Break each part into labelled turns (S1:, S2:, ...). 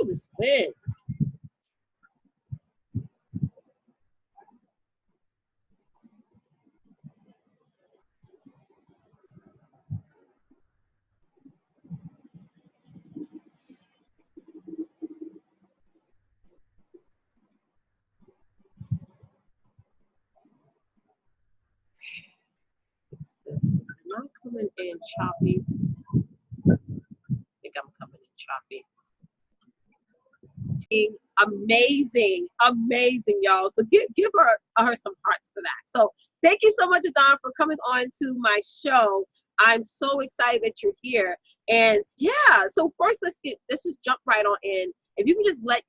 S1: this wind. This is not coming in choppy. I think I'm coming in choppy. Amazing, amazing, y'all. So give her some hearts for that. So thank you so much, Audawn, for coming on to my show. I'm so excited that you're here. And yeah, so first let's just jump right on in. If you can just let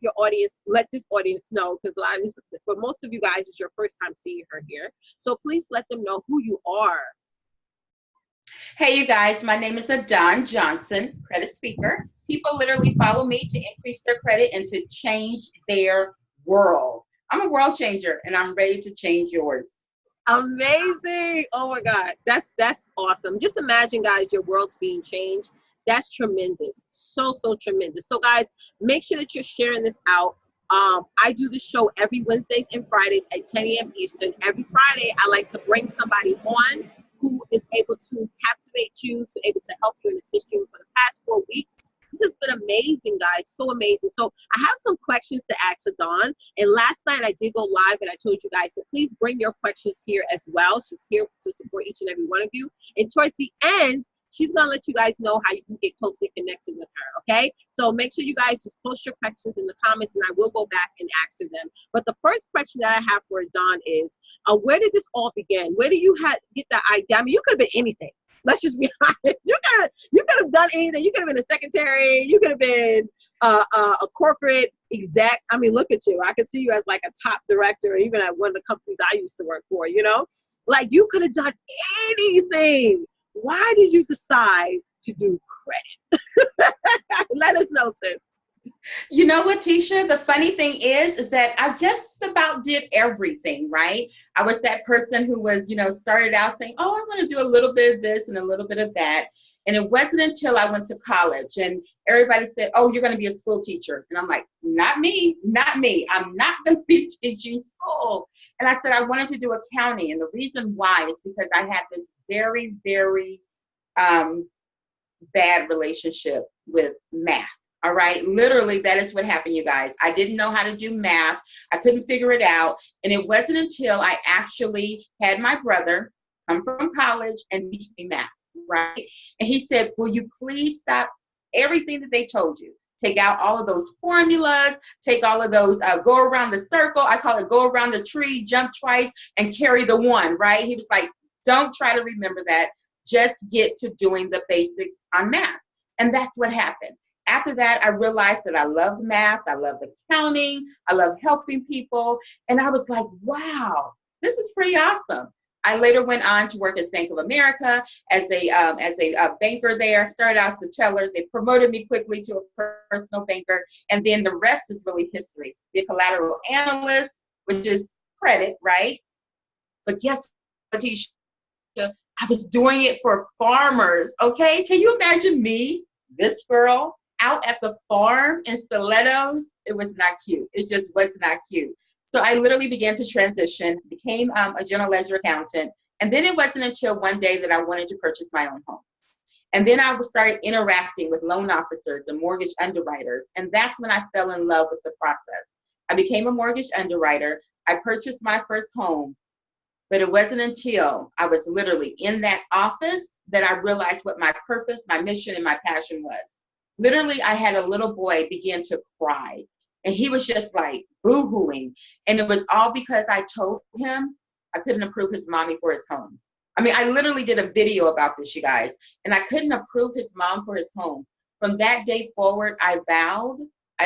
S1: this audience know, because a lot of this, for most of you guys, it's your first time seeing her here. So please let them know who you are.
S2: Hey, you guys, my name is Audawn Johnson, credit speaker. People literally follow me to increase their credit and to change their world. I'm a world changer, and I'm ready to change yours.
S1: Amazing. Oh my God. That's awesome. Just imagine, guys, your world's being changed. That's tremendous. So tremendous. So guys, make sure that you're sharing this out. I do this show every Wednesdays and Fridays at 10 a.m. Eastern. Every Friday, I like to bring somebody on who is able to captivate you, to able to help you and assist you. For the past 4 weeks, this has been amazing, guys. So amazing. So I have some questions to ask Audawn. And last night I did go live and I told you guys to please bring your questions here as well. She's here to support each and every one of you. And towards the end, she's going to let you guys know how you can get closely connected with her, okay? So make sure you guys just post your questions in the comments and I will go back and answer them. But the first question that I have for Audawn is, where did this all begin? Where did you get that idea? I mean, you could have been anything. Let's just be honest. You could have done anything. You could have been a secretary. You could have been a corporate exec. I mean, look at you. I could see you as like a top director, even at one of the companies I used to work for, you know? Like you could have done anything. Why did you decide to do credit? Let us know, sis.
S2: You know what, Tisha? The funny thing is that I just about did everything, right? I was that person who was, started out saying, oh, I'm going to do a little bit of this and a little bit of that. And it wasn't until I went to college and everybody said, oh, you're going to be a school teacher. And I'm like, not me, not me. I'm not going to be teaching school. And I said, I wanted to do accounting. And the reason why is because I had this very, very bad relationship with math. All right. Literally, that is what happened, you guys. I didn't know how to do math. I couldn't figure it out. And it wasn't until I actually had my brother come from college and teach me math. Right. And he said, will you please stop everything that they told you? Take out all of those formulas, take all of those, go around the circle. I call it go around the tree, jump twice and carry the one. Right. He was like, don't try to remember that. Just get to doing the basics on math. And that's what happened. After that, I realized that I loved math, I loved accounting, I loved helping people, and I was like, wow, this is pretty awesome. I later went on to work as Bank of America as a banker there. Started out as a teller. They promoted me quickly to a personal banker, and then the rest is really history. The collateral analyst, which is credit, right? But guess what, Tisha? I was doing it for farmers, okay? Can you imagine me, this girl, out at the farm in stilettos? It was not cute. It just was not cute. So I literally began to transition, became a general ledger accountant. And then it wasn't until one day that I wanted to purchase my own home. And then I started interacting with loan officers and mortgage underwriters. And that's when I fell in love with the process. I became a mortgage underwriter. I purchased my first home. But it wasn't until I was literally in that office that I realized what my purpose, my mission, and my passion was. Literally, I had a little boy begin to cry. And he was just like boo-hooing. And it was all because I told him I couldn't approve his mommy for his home. I mean, I literally did a video about this, you guys. And I couldn't approve his mom for his home. From that day forward, I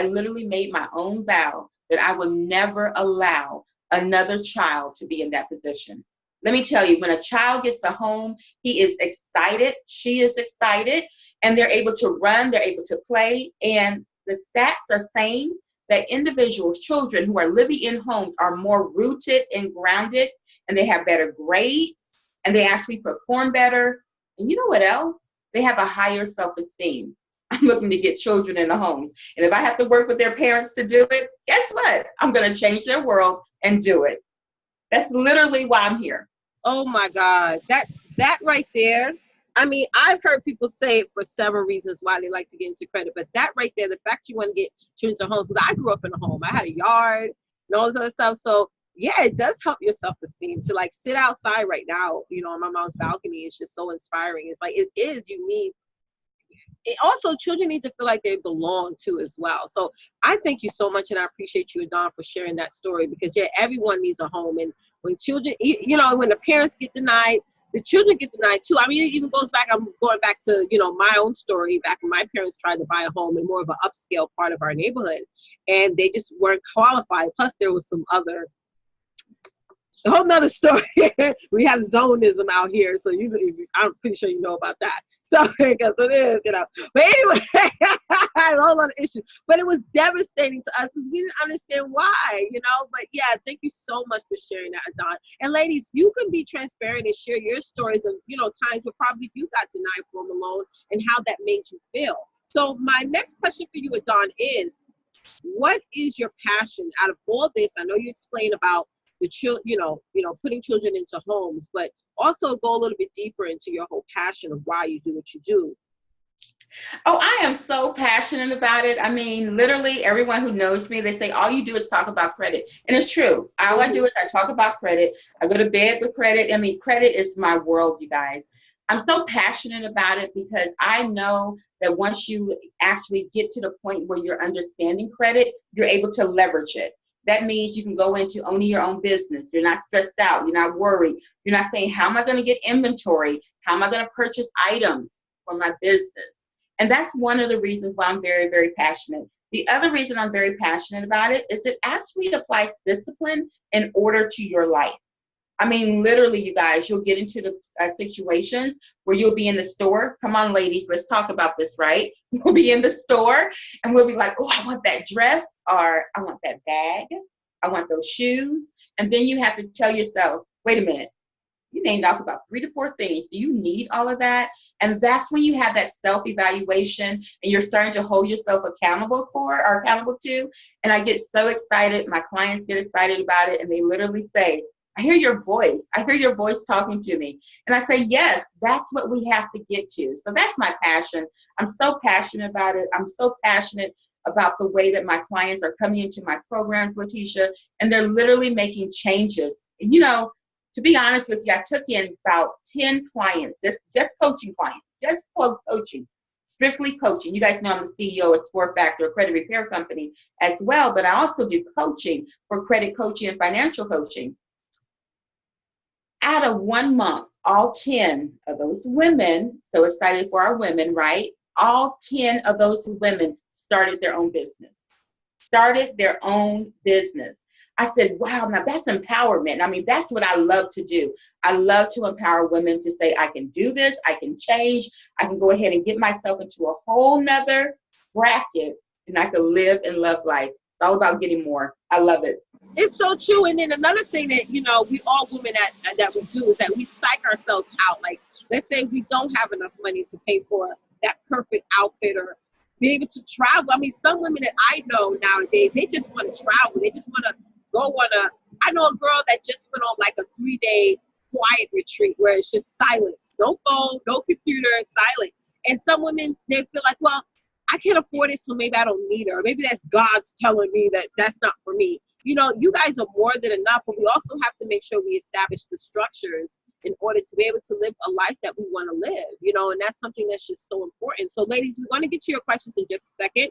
S2: literally made my own vow that I would never allow another child to be in that position. Let me tell you, when a child gets a home, he is excited, she is excited, and they're able to run, they're able to play. And the stats are saying that individuals, children who are living in homes are more rooted and grounded, and they have better grades, and they actually perform better. And you know what else? They have a higher self-esteem. I'm looking to get children in the homes. And if I have to work with their parents to do it, guess what? I'm going to change their world and do it. That's literally why I'm here.
S1: Oh my God. That right there. I mean, I've heard people say it for several reasons why they like to get into credit, but that right there, the fact you want to get children to homes, because I grew up in a home. I had a yard and all this other stuff. So yeah, it does help your self-esteem to like sit outside right now, you know, on my mom's balcony. It's just so inspiring. It's like, it is, you need it. Also, children need to feel like they belong too as well. So I thank you so much, and I appreciate you, Audawn, for sharing that story, because yeah, everyone needs a home. And when children, you know, when the parents get denied, the children get denied too. I mean, it even goes back, I'm going back to, you know, my own story back when my parents tried to buy a home in more of an upscale part of our neighborhood, and they just weren't qualified. Plus there was some other, a whole nother story. We have zonism out here, so I'm pretty sure you know about that. So, because it is, you know. But anyway, a whole other issue. But it was devastating to us because we didn't understand why, you know. But yeah, thank you so much for sharing that, Audawn. And ladies, you can be transparent and share your stories of, you know, times where probably you got denied for a loan and how that made you feel. So my next question for you, Audawn, is what is your passion out of all this? I know you explained about the putting children into homes, but also go a little bit deeper into your whole passion of why you do what you do.
S2: Oh, I am so passionate about it. I mean, literally everyone who knows me, they say, all you do is talk about credit. And it's true. All I do is I talk about credit. I go to bed with credit. I mean, credit is my world, you guys. I'm so passionate about it because I know that once you actually get to the point where you're understanding credit, you're able to leverage it. That means you can go into owning your own business. You're not stressed out. You're not worried. You're not saying, how am I going to get inventory? How am I going to purchase items for my business? And that's one of the reasons why I'm very, very passionate. The other reason I'm very passionate about it is it actually applies discipline in order to your life. I mean, literally, you guys, you'll get into the situations where you'll be in the store. Come on, ladies, let's talk about this, right? We'll be in the store and we'll be like, oh, I want that dress, or I want that bag. I want those shoes. And then you have to tell yourself, wait a minute, you named off about 3 to 4 things. Do you need all of that? And that's when you have that self-evaluation and you're starting to hold yourself accountable to. And I get so excited. My clients get excited about it. And they literally say, I hear your voice. I hear your voice talking to me. And I say, yes, that's what we have to get to. So that's my passion. I'm so passionate about it. I'm so passionate about the way that my clients are coming into my programs, Letitia, and they're literally making changes. You know, to be honest with you, I took in about 10 clients, just coaching clients, just coaching, strictly coaching. You guys know I'm the CEO of Sport Factor, a credit repair company as well, but I also do coaching for credit coaching and financial coaching. Out of 1 month, all 10 of those women, so excited for our women, right? All 10 of those women started their own business. I said, wow, now that's empowerment. I mean, that's what I love to do. I love to empower women to say, I can do this, I can change, I can go ahead and get myself into a whole nother bracket, and I can live and love life. It's all about getting more. I love it.
S1: It's so true. And then another thing that, you know, we all women that we do is that we psych ourselves out. Like, let's say we don't have enough money to pay for that perfect outfit or be able to travel. I mean, some women that I know nowadays, they just want to travel. They just want to go on I know a girl that just went on like a 3-day quiet retreat where it's just silence, no phone, no computer, silent. And some women, they feel like, well, I can't afford it, so maybe I don't need her. Or maybe that's God's telling me that that's not for me. You know, you guys are more than enough, but we also have to make sure we establish the structures in order to be able to live a life that we want to live, you know, and that's something that's just so important. So ladies, we're going to get to your questions in just a second.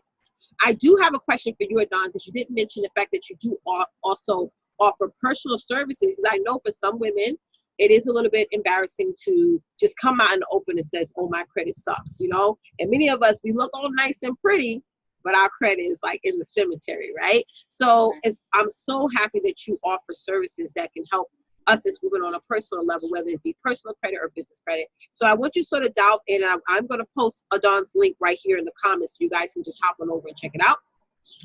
S1: I do have a question for you, Audawn, because you didn't mention the fact that you do also offer personal services, because I know for some women, it is a little bit embarrassing to just come out in the open and says, oh, my credit sucks, you know? And many of us, we look all nice and pretty, but our credit is like in the cemetery, right? So I'm so happy that you offer services that can help us as women on a personal level, whether it be personal credit or business credit. So I want you to sort of dive in, and I'm going to post Audawn's link right here in the comments so you guys can just hop on over and check it out.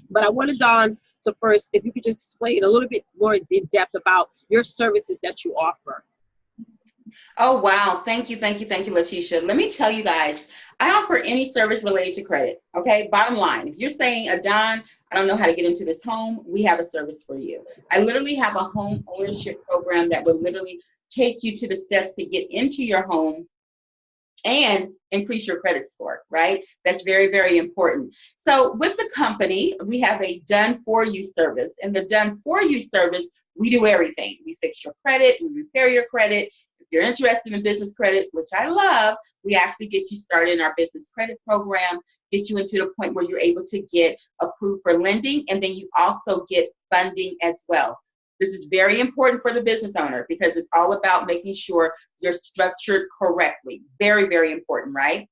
S1: But I want Audawn to first, if you could just explain a little bit more in depth about your services that you offer.
S2: Oh, wow. Thank you, Letitia. Let me tell you guys, I offer any service related to credit. Okay. Bottom line, if you're saying, Audawn, I don't know how to get into this home, we have a service for you. I literally have a home ownership program that will literally take you to the steps to get into your home and increase your credit score, right? That's very, very important. So with the company, we have a done for you service. And the done for you service, we do everything. We fix your credit, we repair your credit. If you're interested in business credit, which I love, we actually get you started in our business credit program, get you into the point where you're able to get approved for lending, and then you also get funding as well. This is very important for the business owner because it's all about making sure you're structured correctly. Very, very important, right?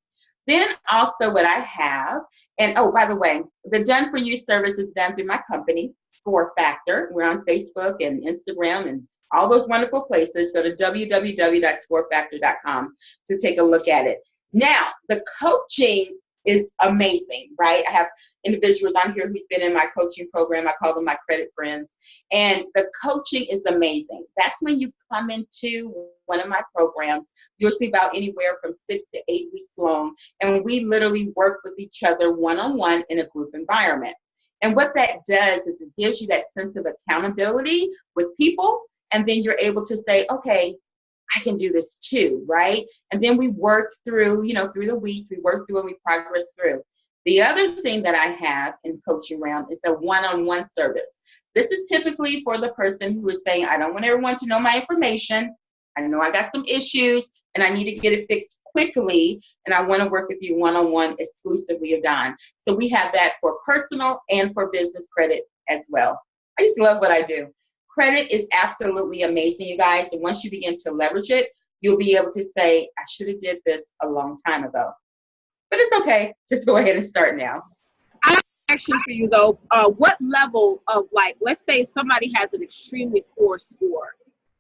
S2: Then also what I have, and oh, by the way, the Done For You service is done through my company, Score Factor. We're on Facebook and Instagram and all those wonderful places. Go to www.scorefactor.com to take a look at it. Now, the coaching is amazing, right? I have individuals on here who's been in my coaching program. I call them my credit friends. And the coaching is amazing. That's when you come into one of my programs, usually about anywhere from 6 to 8 weeks long. And we literally work with each other one-on-one in a group environment. And what that does is it gives you that sense of accountability with people. And then you're able to say, okay, I can do this too, right? And then we work through, through the weeks, we work through and we progress through. The other thing that I have in coaching realm is a one-on-one service. This is typically for the person who is saying, I don't want everyone to know my information. I know I got some issues and I need to get it fixed quickly. And I want to work with you one-on-one exclusively, Audawn. So we have that for personal and for business credit as well. I just love what I do. Credit is absolutely amazing, you guys. And once you begin to leverage it, you'll be able to say, I should have did this a long time ago. But it's okay. Just go ahead and start now.
S1: I have a question for you, though. What level of, let's say somebody has an extremely poor score,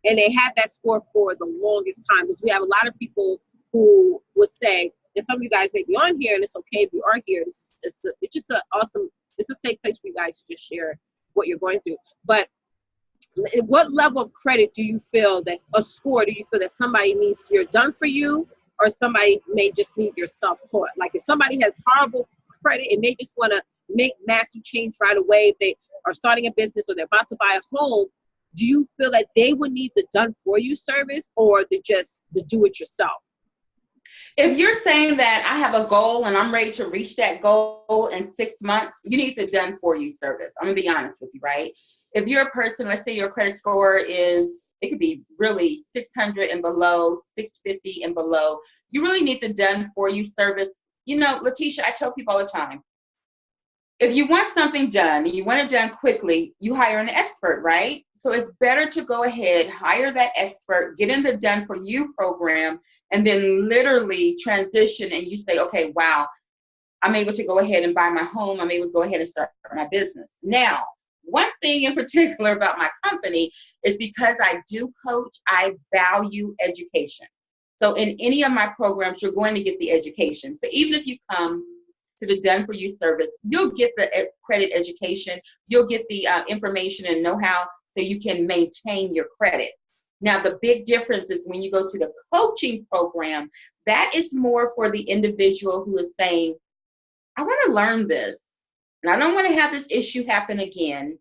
S1: and they have that score for the longest time, because we have a lot of people who would say, and some of you guys may be on here, and it's okay if you are here. It's just an awesome, it's a safe place for you guys to just share what you're going through. But what level of credit do you feel that a score do you feel that somebody needs to you're done for you, or somebody may just need your self-taught? Like if somebody has horrible credit and they just want to make massive change right away, if they are starting a business or they're about to buy a home, do you feel that they would need the done for you service or the do it yourself?
S2: If you're saying that I have a goal and I'm ready to reach that goal in 6 months, you need the done for you service. I'm gonna be honest with you, right? If you're a person, let's say your credit score is, it could be really 600 and below, 650 and below, you really need the done for you service. Letitia, I tell people all the time, if you want something done and you want it done quickly, you hire an expert, right? So it's better to go ahead, hire that expert, get in the done for you program, and then literally transition and you say, okay, wow, I'm able to go ahead and buy my home. I'm able to go ahead and start my business. Now, one thing in particular about my company is because I do coach, I value education. So in any of my programs, you're going to get the education. So even if you come to the Done For You service, you'll get the credit education. You'll get the information and know-how so you can maintain your credit. Now, the big difference is when you go to the coaching program, that is more for the individual who is saying, I want to learn this. And I don't want to have this issue happen again.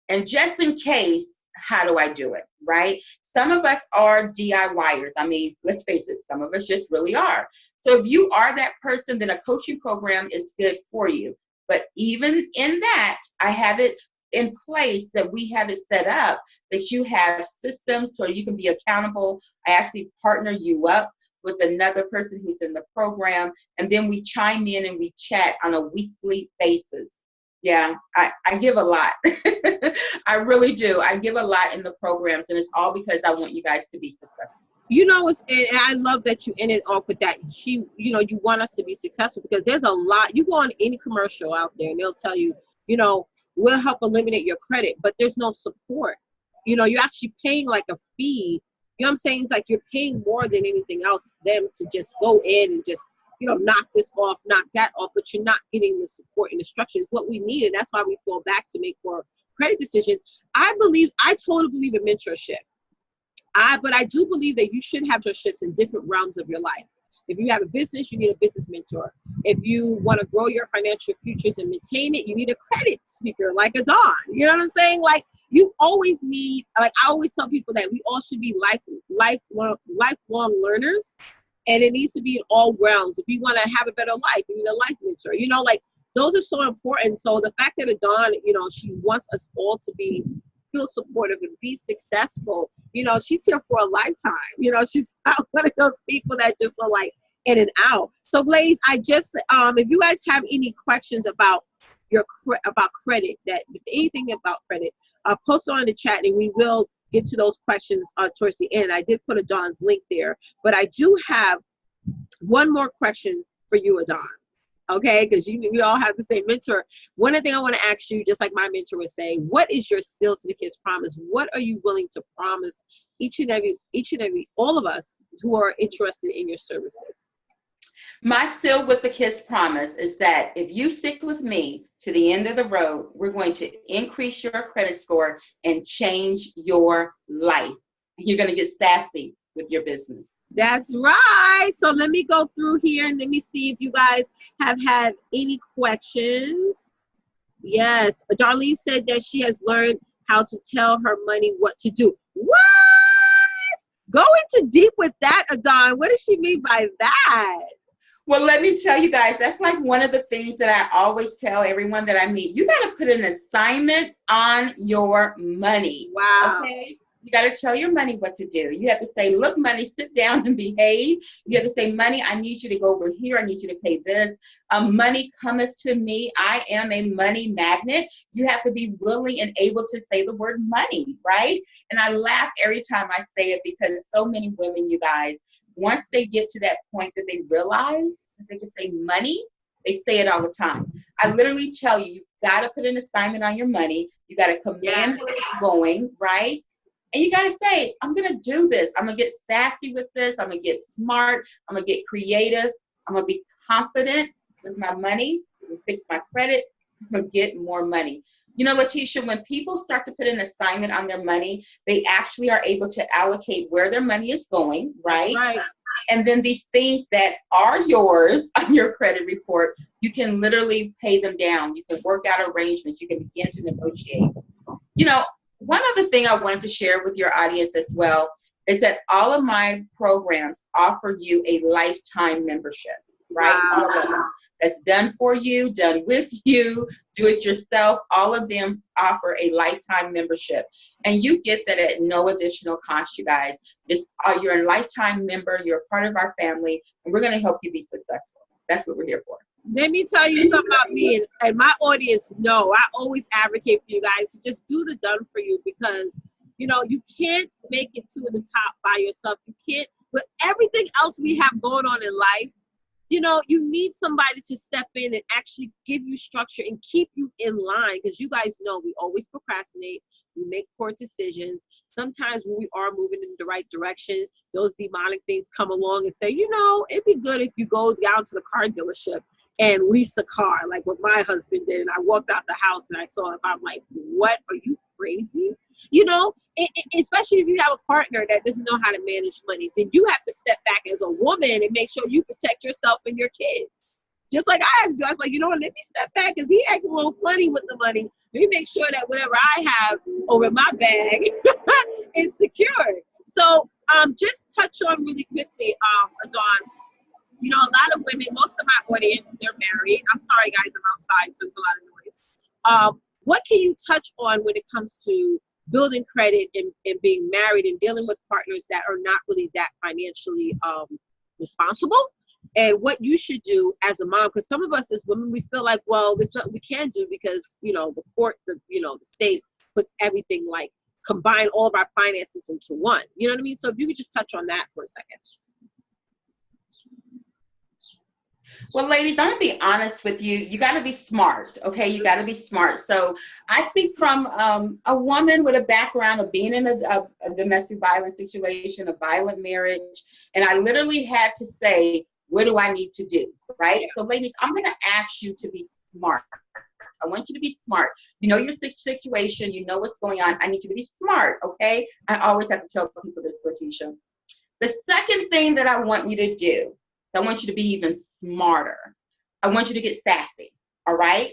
S2: And just in case, how do I do it, right? Some of us are DIYers. I mean, let's face it, some of us just really are. So if you are that person, then a coaching program is good for you. But even in that, I have it in place that we have it set up that you have systems so you can be accountable. I actually partner you up with another person who's in the program, and then we chime in and we chat on a weekly basis. Yeah, I give a lot. I really do. I give a lot in the programs, and it's all because I want you guys to be successful.
S1: And I love that you ended off with that. You want us to be successful because there's a lot. You go on any commercial out there and they'll tell you, we'll help eliminate your credit, but there's no support. You're actually paying like a fee. You know what I'm saying? It's like you're paying more than anything else, them to just go in and just, knock this off, knock that off, but you're not getting the support and the structure. It's what we need, and that's why we fall back to make more credit decisions. I totally believe in mentorship. But I do believe that you should have mentorships in different realms of your life. If you have a business, you need a business mentor. If you want to grow your financial futures and maintain it, you need a credit speaker like Audawn. You know what I'm saying? Like, you always need, like I always tell people that we all should be lifelong learners, and it needs to be in all realms. If you want to have a better life, you need a life mentor. You know, like those are so important. So the fact that Audawn, you know, she wants us all to feel supportive and be successful. You know, she's here for a lifetime. You know, she's not one of those people that just are like in and out. So ladies, I just, if you guys have any questions about about credit, that anything about credit, post it on the chat and we will get to those questions towards the end. I did put Audawn's link there, but I do have one more question for you, Audawn. Okay, because we all have the same mentor. One thing I want to ask you, just like my mentor was saying, what is your seal to the kids promise? What are you willing to promise each and every, all of us who are interested in your services?
S2: My seal with the kids promise is that if you stick with me to the end of the road, we're going to increase your credit score and change your life. You're going to get sassy with your business.
S1: That's right. So let me go through here and let me see if you guys have had any questions. Yes, Darlene said that she has learned how to tell her money what to do. What? Go into deep with that, Audawn. What does she mean by that?
S2: Well, let me tell you guys, that's like one of the things that I always tell everyone that I meet. You got to put an assignment on your money.
S1: Wow.
S2: Okay? You got to tell your money what to do. You have to say, look, money, sit down and behave. You have to say, money, I need you to go over here. I need you to pay this. Money cometh to me. I am a money magnet. You have to be willing and able to say the word money, right? And I laugh every time I say it because so many women, you guys, once they get to that point that they realize that they can say money, they say it all the time. I literally tell you, you got to put an assignment on your money. You got to command where it's going, right? And you got to say, I'm going to do this. I'm going to get sassy with this. I'm going to get smart. I'm going to get creative. I'm going to be confident with my money. I'm going to fix my credit. I'm going to get more money. You know, Letitia, when people start to put an assignment on their money, they actually are able to allocate where their money is going, right?
S1: Right.
S2: And then these things that are yours on your credit report, you can literally pay them down. You can work out arrangements. You can begin to negotiate. You know, one other thing I wanted to share with your audience as well is that all of my programs offer you a lifetime membership, right?
S1: Wow.
S2: All of them. That's done for you, done with you, do it yourself. All of them offer a lifetime membership. And you get that at no additional cost, you guys. You're a lifetime member. You're a part of our family, and we're going to help you be successful. That's what we're here for.
S1: Let me tell you something about me and my audience. No, I always advocate for you guys to just do the done for you, because, you know, you can't make it to the top by yourself. You can't, with everything else we have going on in life, you know, you need somebody to step in and actually give you structure and keep you in line, because you guys know we always procrastinate. We make poor decisions. Sometimes when we are moving in the right direction, those demonic things come along and say, you know, it'd be good if you go down to the car dealership and lease a car, like what my husband did. And I walked out the house and I saw it. I'm like, what? Are you crazy? You know, especially if you have a partner that doesn't know how to manage money, then you have to step back as a woman and make sure you protect yourself and your kids. Just like I have to do. I was like, you know what, let me step back, because he acting a little funny with the money. Let me make sure that whatever I have over my bag is secured. So just touch on really quickly, Audawn, you know, a lot of women, most of my audience, they're married. I'm sorry, guys, I'm outside, so there's a lot of noise. What can you touch on when it comes to building credit and being married and dealing with partners that are not really that financially responsible? And what you should do as a mom, because some of us as women, we feel like, well, there's nothing we can do because, you know, the court, the state puts everything, like, combine all of our finances into one. You know what I mean? So if you could just touch on that for a second.
S2: Well, ladies, I'm going to be honest with you. You got to be smart, okay? You got to be smart. So I speak from a woman with a background of being in a domestic violence situation, a violent marriage, and I literally had to say, what do I need to do, right? So, ladies, I'm going to ask you to be smart. I want you to be smart. You know your situation. You know what's going on. I need you to be smart, okay? I always have to tell people this, Letitia. The second thing that I want you to do I want you to be even smarter. I want you to get sassy. All right.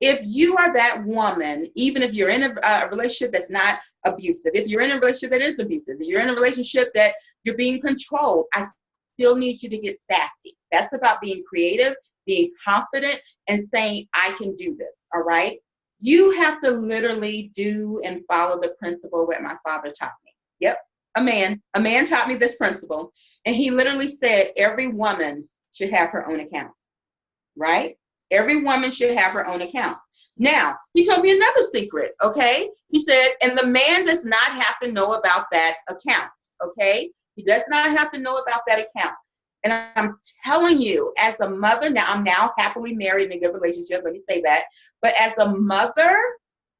S2: If you are that woman, even if you're in a relationship that's not abusive, if you're in a relationship that is abusive, if you're in a relationship that you're being controlled, I still need you to get sassy. That's about being creative, being confident, and saying, I can do this. All right. You have to literally do and follow the principle that my father taught me. Yep. A man taught me this principle. And he literally said, every woman should have her own account. Right? Every woman should have her own account. Now, he told me another secret, okay? He said, and the man does not have to know about that account, okay? He does not have to know about that account. And I'm telling you, as a mother, now I'm now happily married in a good relationship, let me say that. But as a mother,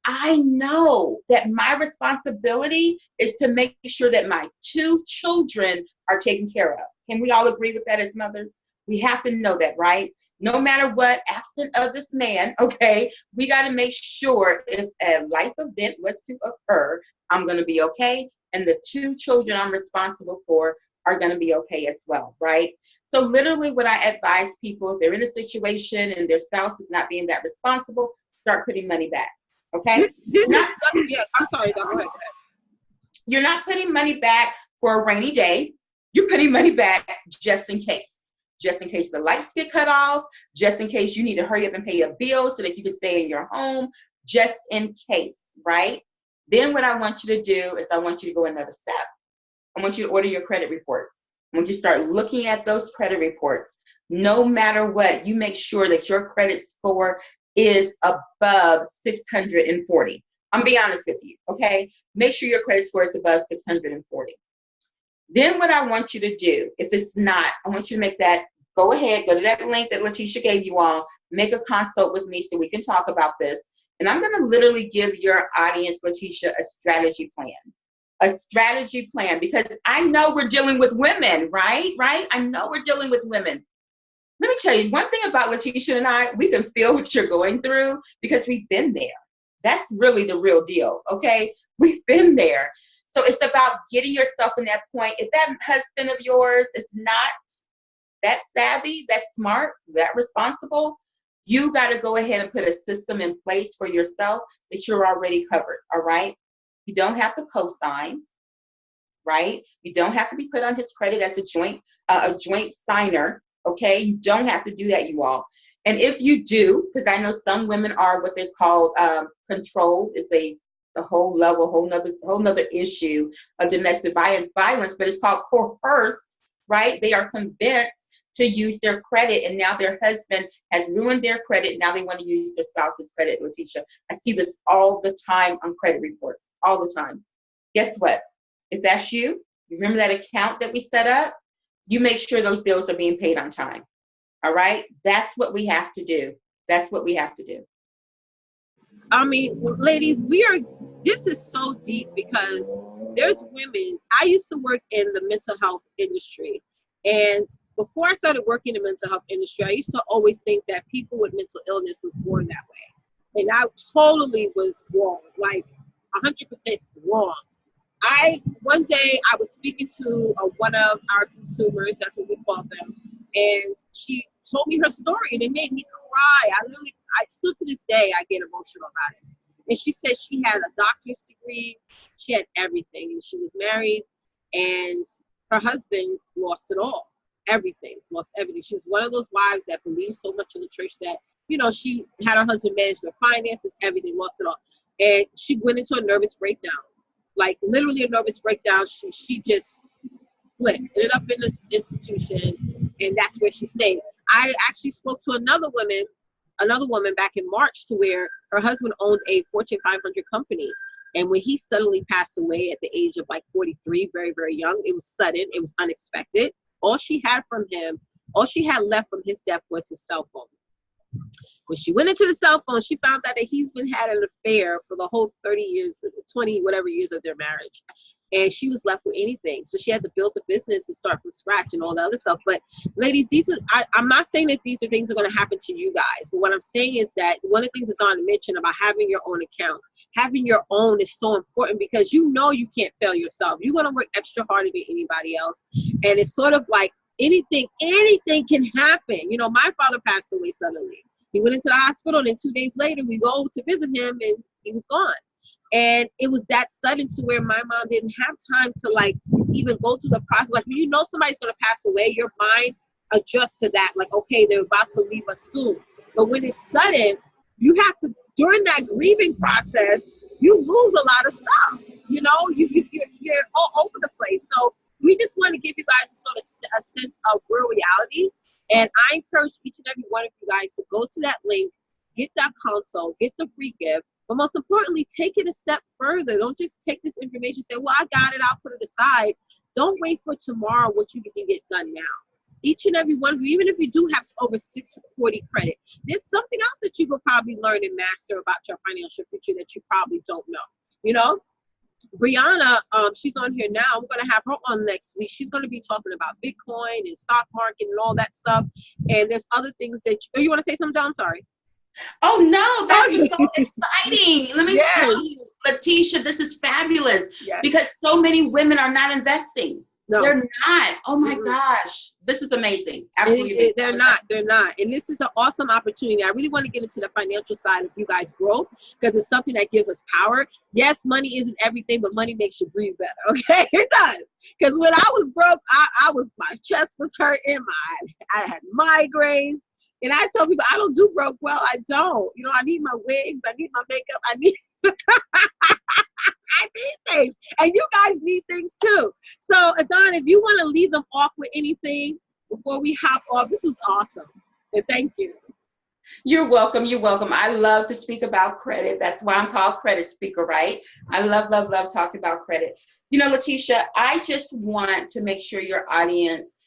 S2: I know that my responsibility is to make sure that my 2 children are taken care of. Can we all agree with that as mothers? We have to know that, right? No matter what, absent of this man, okay, we got to make sure if a life event was to occur, I'm going to be okay. And the 2 children I'm responsible for are going to be okay as well, right? So literally what I advise people, if they're in a situation and their spouse is not being that responsible, start putting money back, okay?
S1: I'm sorry, go ahead.
S2: You're not putting money back for a rainy day. You're putting money back just in case. Just in case the lights get cut off, just in case you need to hurry up and pay a bill so that you can stay in your home, just in case, right? Then what I want you to do is I want you to go another step. I want you to order your credit reports. I want you to start looking at those credit reports. No matter what, you make sure that your credit score is above 640. I'm being honest with you, okay? Make sure your credit score is above 640. Then what I want you to do, if it's not, I want you to make that, go ahead, go to that link that Letitia gave you all, make a consult with me so we can talk about this. And I'm going to literally give your audience, Letitia, a strategy plan, because I know we're dealing with women, right? I know we're dealing with women. Let me tell you, one thing about Letitia and I, we can feel what you're going through because we've been there. That's really the real deal, okay? We've been there. So it's about getting yourself in that point. If that husband of yours is not that savvy, that smart, that responsible, you got to go ahead and put a system in place for yourself that you're already covered, all right? You don't have to co-sign, right? You don't have to be put on his credit as a joint signer, okay? You don't have to do that, you all. And if you do, because I know some women are what they call controlled, it's a whole level, whole nother issue of domestic violence, but it's called coerced, right? They are convinced to use their credit, and now their husband has ruined their credit. Now they want to use their spouse's credit, Letitia. I see this all the time on credit reports, all the time. Guess what? If that's you, remember that account that we set up? You make sure those bills are being paid on time. All right? That's what we have to do. That's what we have to do.
S1: I mean, ladies, this is so deep because there's women. I used to work in the mental health industry. And before I started working in the mental health industry, I used to always think that people with mental illness was born that way. And I totally was wrong, like 100% wrong. One day I was speaking to one of our consumers, that's what we call them, and she told me her story and it made me cry. I still to this day, I get emotional about it. And she said she had a doctor's degree, she had everything, and she was married, and her husband lost it all, lost everything. She was one of those wives that believed so much in the church that, she had her husband manage their finances, everything, lost it all. And she went into a nervous breakdown, like literally a nervous breakdown. She just flipped, ended up in this institution, and that's where she stayed. I actually spoke to another woman back in March, to where her husband owned a Fortune 500 company. And when he suddenly passed away at the age of like 43, very, very young, it was sudden, it was unexpected. All she had left from his death was his cell phone. When she went into the cell phone, she found out that he's been had an affair for the whole 30 years, 20 whatever years of their marriage. And she was left with anything. So she had to build a business and start from scratch and all the other stuff. But ladies, I'm not saying that these are things that are going to happen to you guys. But what I'm saying is that one of the things that Dawn mentioned about having your own account, having your own is so important, because you can't fail yourself. You're going to work extra harder than anybody else. And it's sort of like anything can happen. You know, my father passed away suddenly. He went into the hospital, and then 2 days later we go to visit him and he was gone. And it was that sudden to where my mom didn't have time to like even go through the process. Like when you know somebody's gonna pass away, your mind adjusts to that, like, okay, they're about to leave us soon. But when it's sudden, you have to, during that grieving process, you lose a lot of stuff. You know, you're all over the place. So we just want to give you guys a sort of a sense of real reality. And I encourage each and every one of you guys to go to that link, get that consult, get the free gift, but most importantly, take it a step further. Don't just take this information and say, well, I got it, I'll put it aside. Don't wait for tomorrow what you can get done now. Each and every one of you, even if you do have over 640 credit, there's something else that you will probably learn and master about your financial future that you probably don't know. You know, Brianna, she's on here now. I'm going to have her on next week. She's going to be talking about Bitcoin and stock market and all that stuff. And there's other things that you want to say something, John? I'm sorry.
S2: Oh, no, that is so exciting. Let me tell you, Letitia, this is fabulous because so many women are not investing. No. They're not. Oh, my gosh. This is amazing. Absolutely.
S1: They're not. And this is an awesome opportunity. I really want to get into the financial side of you guys' growth because it's something that gives us power. Yes, money isn't everything, but money makes you breathe better. Okay, it does. Because when I was broke, my chest was hurting. I had migraines. And I tell people, I don't do broke well. I don't. You know, I need my wigs. I need my makeup. I need things. And you guys need things too. So, Audawn, if you want to leave them off with anything before we hop off, this is awesome. And thank you.
S2: You're welcome. You're welcome. I love to speak about credit. That's why I'm called Credit Speaker, right? I love talking about credit. You know, Letitia, I just want to make sure your audience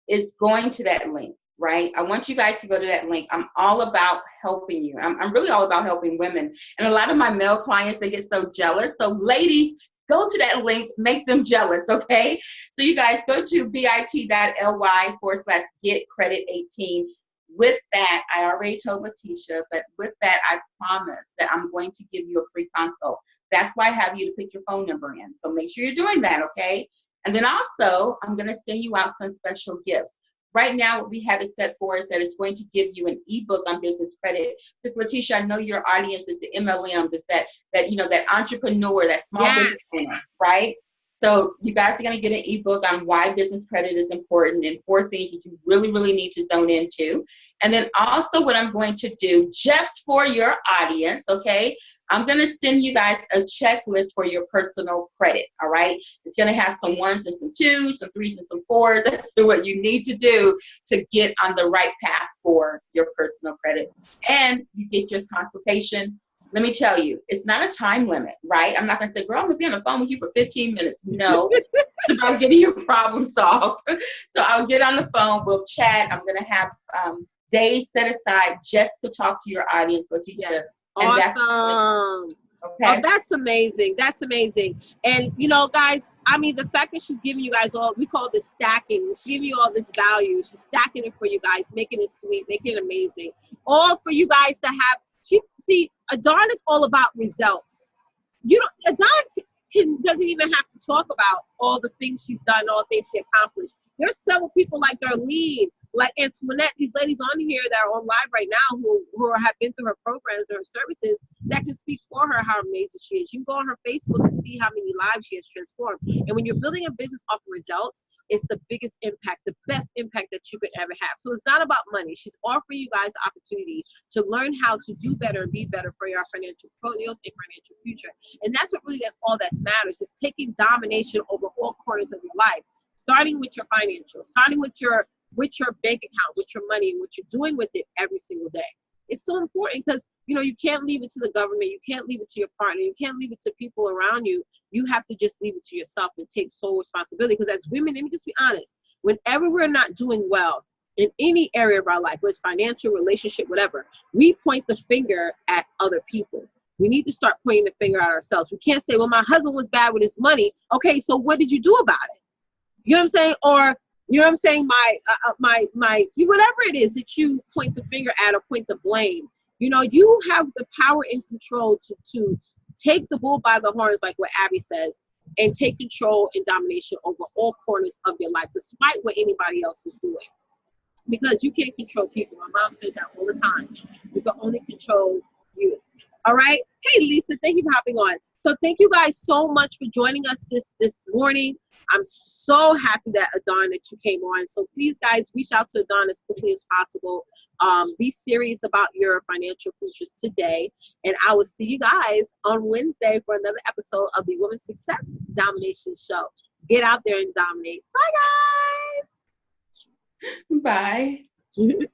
S2: is going to that link. Right? I want you guys to go to that link. I'm all about helping you. I'm really all about helping women. And a lot of my male clients, they get so jealous. So ladies, go to that link, make them jealous, okay? So you guys go to bit.ly/getcredit18. With that, I already told Letitia, but with that, I promise that I'm going to give you a free consult. That's why I have you to put your phone number in. So make sure you're doing that, okay? And then also, I'm going to send you out some special gifts. Right now, what we have it set for is that it's going to give you an ebook on business credit. Because Letitia, I know your audience is the MLMs, it's that entrepreneur, that small business owner, right? So you guys are going to get an ebook on why business credit is important and 4 things that you really, really need to zone into. And then also what I'm going to do just for your audience, okay, I'm going to send you guys a checklist for your personal credit, all right? It's going to have some 1s and some 2s, some 3s and some 4s. That's what you need to do to get on the right path for your personal credit. And you get your consultation. Let me tell you, it's not a time limit, right? I'm not going to say, girl, I'm going to be on the phone with you for 15 minutes. No, it's about getting your problem solved. So I'll get on the phone. We'll chat. I'm going to have days set aside just to talk to your audience, Letitia.
S1: Yes. Awesome. Okay. Oh, that's amazing. That's amazing. And, you know, guys, I mean, the fact that she's giving you guys all, we call this stacking. She's giving you all this value. She's stacking it for you guys, making it sweet, making it amazing. All for you guys to have. See, Audawn is all about results. Audawn doesn't even have to talk about all the things she's done, all the things she accomplished. There's several people like Darlene, like Antoinette, these ladies on here that are on live right now who have been through her programs or her services that can speak for her how amazing she is. You can go on her Facebook and see how many lives she has transformed. And when you're building a business off of results, it's the biggest impact, the best impact that you could ever have. So it's not about money. She's offering you guys the opportunity to learn how to do better and be better for your financial portfolios and financial future. And that's what really, that's all that matters, is taking domination over all corners of your life, starting with your financials, starting with your bank account, with your money, and what you're doing with it every single day. It's so important because, you know, you can't leave it to the government. You can't leave it to your partner. You can't leave it to people around you. You have to just leave it to yourself and take sole responsibility. Because as women, let me just be honest, whenever we're not doing well in any area of our life, whether it's financial, relationship, whatever, we point the finger at other people. We need to start pointing the finger at ourselves. We can't say, well, my husband was bad with his money. Okay, so what did you do about it? You know what I'm saying? Or, you know what I'm saying? My whatever it is that you point the finger at or point the blame, you know, you have the power and control to take the bull by the horns, like what Abby says, and take control and domination over all corners of your life, despite what anybody else is doing. Because you can't control people. My mom says that all the time. You can only control you. All right. Hey, Lisa, thank you for hopping on. So thank you guys so much for joining us this morning. I'm so happy that Audawn, that you came on. So please, guys, reach out to Audawn as quickly as possible. Be serious about your financial futures today. And I will see you guys on Wednesday for another episode of the Women's Success Domination Show. Get out there and dominate. Bye, guys.
S2: Bye.